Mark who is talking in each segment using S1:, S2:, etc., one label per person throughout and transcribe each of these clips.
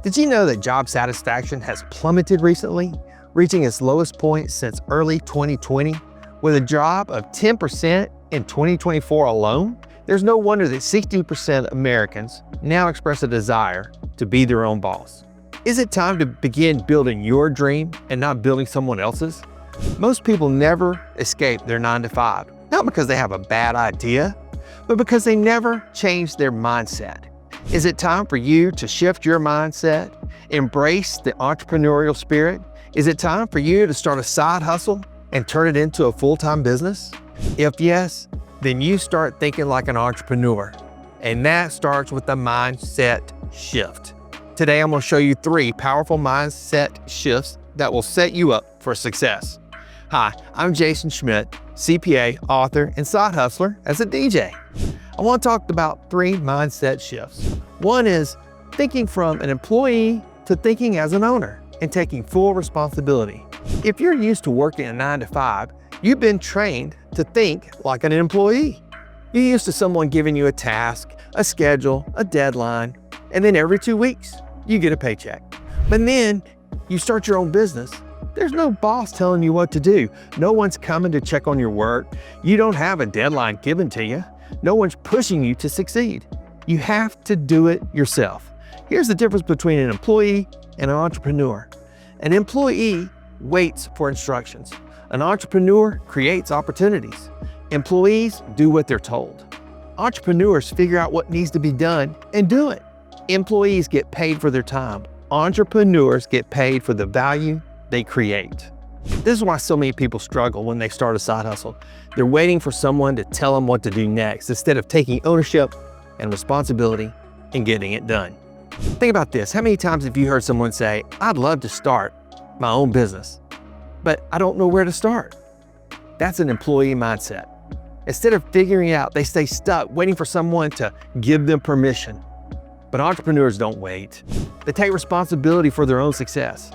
S1: Did you know that job satisfaction has plummeted recently, reaching its lowest point since early 2020, with a drop of 10% in 2024 alone? There's no wonder that 60% of Americans now express a desire to be their own boss. Is it time to begin building your dream and not building someone else's? Most people never escape their 9-to-5, not because they have a bad idea, but because they never change their mindset. Is it time for you to shift your mindset, embrace the entrepreneurial spirit? Is it time for you to start a side hustle and turn it into a full-time business? If yes, then you start thinking like an entrepreneur, and that starts with a mindset shift. Today, I'm going to show you 3 powerful mindset shifts that will set you up for success. Hi, I'm Jason Schmidt, CPA, author, and side hustler as a DJ. I want to talk about 3 mindset shifts. One is thinking from an employee to thinking as an owner and taking full responsibility. If you're used to working a 9-to-5, you've been trained to think like an employee. You're used to someone giving you a task, a schedule, a deadline, and then every 2 weeks, you get a paycheck. But then you start your own business. There's no boss telling you what to do. No one's coming to check on your work. You don't have a deadline given to you. No one's pushing you to succeed. You have to do it yourself. Here's the difference between an employee and an entrepreneur. An employee waits for instructions. An entrepreneur creates opportunities. Employees do what they're told. Entrepreneurs figure out what needs to be done and do it. Employees get paid for their time. Entrepreneurs get paid for the value they create. This is why so many people struggle when they start a side hustle. They're waiting for someone to tell them what to do next instead of taking ownership and responsibility and getting it done. Think about this. How many times have you heard someone say, "I'd love to start my own business, but I don't know where to start"? That's an employee mindset. Instead of figuring it out, they stay stuck waiting for someone to give them permission. But entrepreneurs don't wait. They take responsibility for their own success.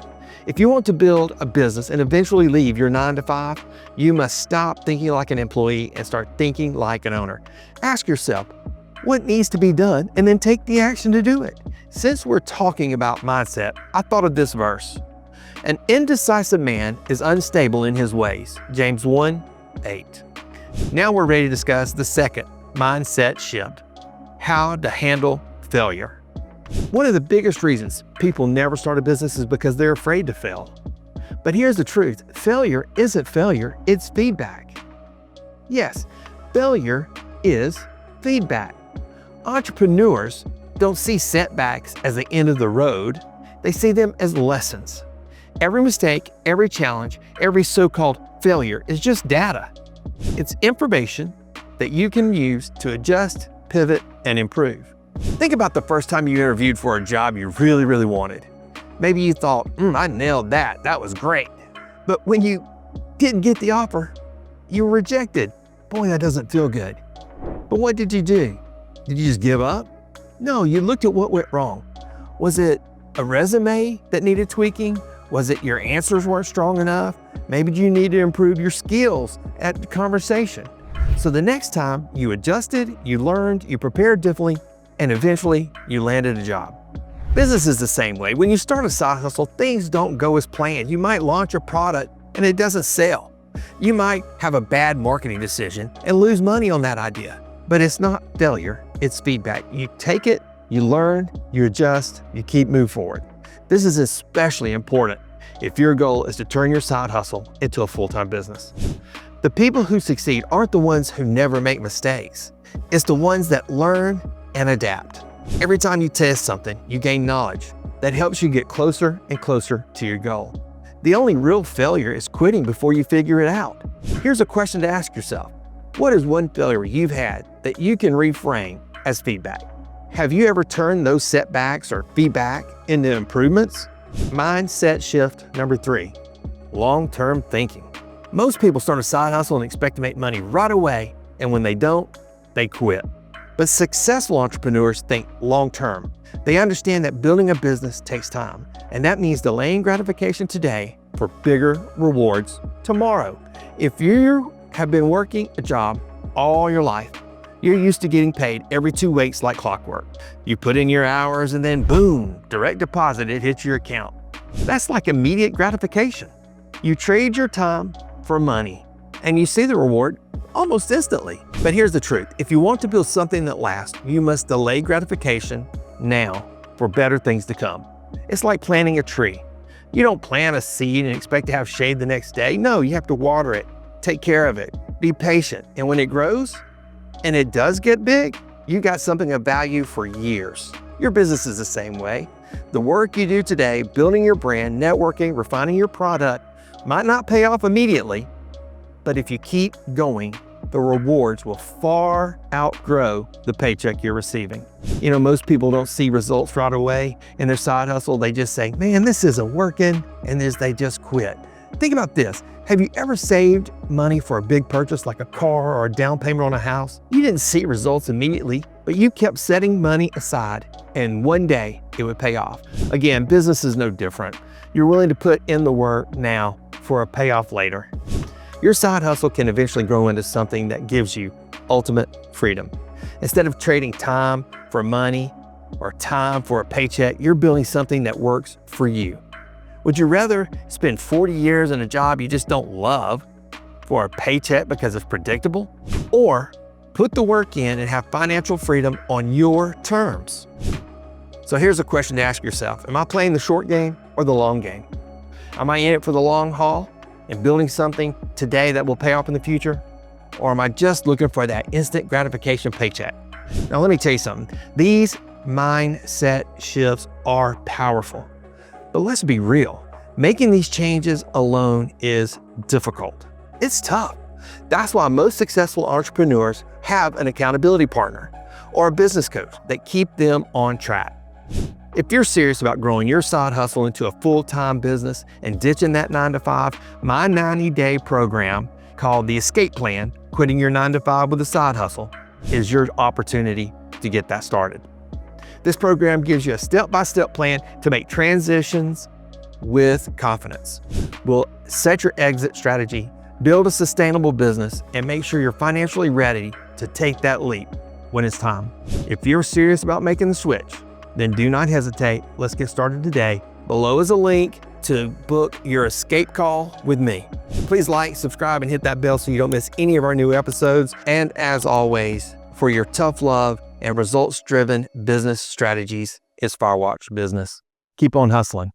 S1: If you want to build a business and eventually leave your 9-to-5, you must stop thinking like an employee and start thinking like an owner. Ask yourself, what needs to be done, and then take the action to do it. Since we're talking about mindset, I thought of this verse. An indecisive man is unstable in his ways. James 1:8. Now we're ready to discuss the second mindset shift, how to handle failure. One of the biggest reasons people never start a business is because they're afraid to fail. But here's the truth. Failure isn't failure, it's feedback. Yes, failure is feedback. Entrepreneurs don't see setbacks as the end of the road. They see them as lessons. Every mistake, every challenge, every so-called failure is just data. It's information that you can use to adjust, pivot, and improve. Think about the first time you interviewed for a job you really wanted. Maybe you thought, I nailed that. That was great. But when you didn't get the offer, you were rejected. Boy, that doesn't feel good. But what did you do? Did you just give up? No, you looked at what went wrong. Was it a resume that needed tweaking? Was it your answers weren't strong enough? Maybe you need to improve your skills at the conversation. So the next time you adjusted, you learned, you prepared differently, and eventually you landed a job. Business is the same way. When you start a side hustle, things don't go as planned. You might launch a product and it doesn't sell. You might have a bad marketing decision and lose money on that idea. But it's not failure, it's feedback. You take it, you learn, you adjust, you keep moving forward. This is especially important if your goal is to turn your side hustle into a full-time business. The people who succeed aren't the ones who never make mistakes. It's the ones that learn and adapt. Every time you test something, you gain knowledge that helps you get closer and closer to your goal. The only real failure is quitting before you figure it out. Here's a question to ask yourself. What is one failure you've had that you can reframe as feedback? Have you ever turned those setbacks or feedback into improvements? Mindset shift number 3, long-term thinking. Most people start a side hustle and expect to make money right away, and when they don't, they quit. But successful entrepreneurs think long-term. They understand that building a business takes time, and that means delaying gratification today for bigger rewards tomorrow. If you have been working a job all your life, You're used to getting paid every 2 weeks like clockwork. You put in your hours and then boom, direct deposit, it hits your account. That's like immediate gratification. You trade your time for money and you see the reward almost instantly. But here's the truth. If you want to build something that lasts, you must delay gratification now for better things to come. It's like planting a tree. You don't plant a seed and expect to have shade the next day. No, you have to water it, take care of it, be patient. And when it grows and it does get big, you got something of value for years. Your business is the same way. The work you do today, building your brand, networking, refining your product, might not pay off immediately, but if you keep going, the rewards will far outgrow the paycheck you're receiving. You know, most people don't see results right away in their side hustle. They just say, man, this isn't working, and they just quit. Think about this. Have you ever saved money for a big purchase like a car or a down payment on a house? You didn't see results immediately, but you kept setting money aside, and one day it would pay off. Again, business is no different. You're willing to put in the work now for a payoff later. Your side hustle can eventually grow into something that gives you ultimate freedom. Instead of trading time for money or time for a paycheck, you're building something that works for you. Would you rather spend 40 years in a job you just don't love for a paycheck because it's predictable? Or put the work in and have financial freedom on your terms? So here's a question to ask yourself. Am I playing the short game or the long game? Am I in it for the long haul and building something today that will pay off in the future? Or am I just looking for that instant gratification paycheck? Now let me tell you something. These mindset shifts are powerful. But let's be real. Making these changes alone is difficult. It's tough. That's why most successful entrepreneurs have an accountability partner or a business coach that keep them on track. If you're serious about growing your side hustle into a full-time business and ditching that 9-to-5, my 90-day program called the Escape Plan, Quitting Your 9-to-5 with a Side Hustle, is your opportunity to get that started. This program gives you a step-by-step plan to make transitions with confidence. We'll set your exit strategy, build a sustainable business, and make sure you're financially ready to take that leap when it's time. If you're serious about making the switch, then do not hesitate. Let's get started today. Below is a link to book your escape call with me. Please like, subscribe, and hit that bell so you don't miss any of our new episodes. And as always, for your tough love and results-driven business strategies, it's Firewatch Business. Keep on hustling.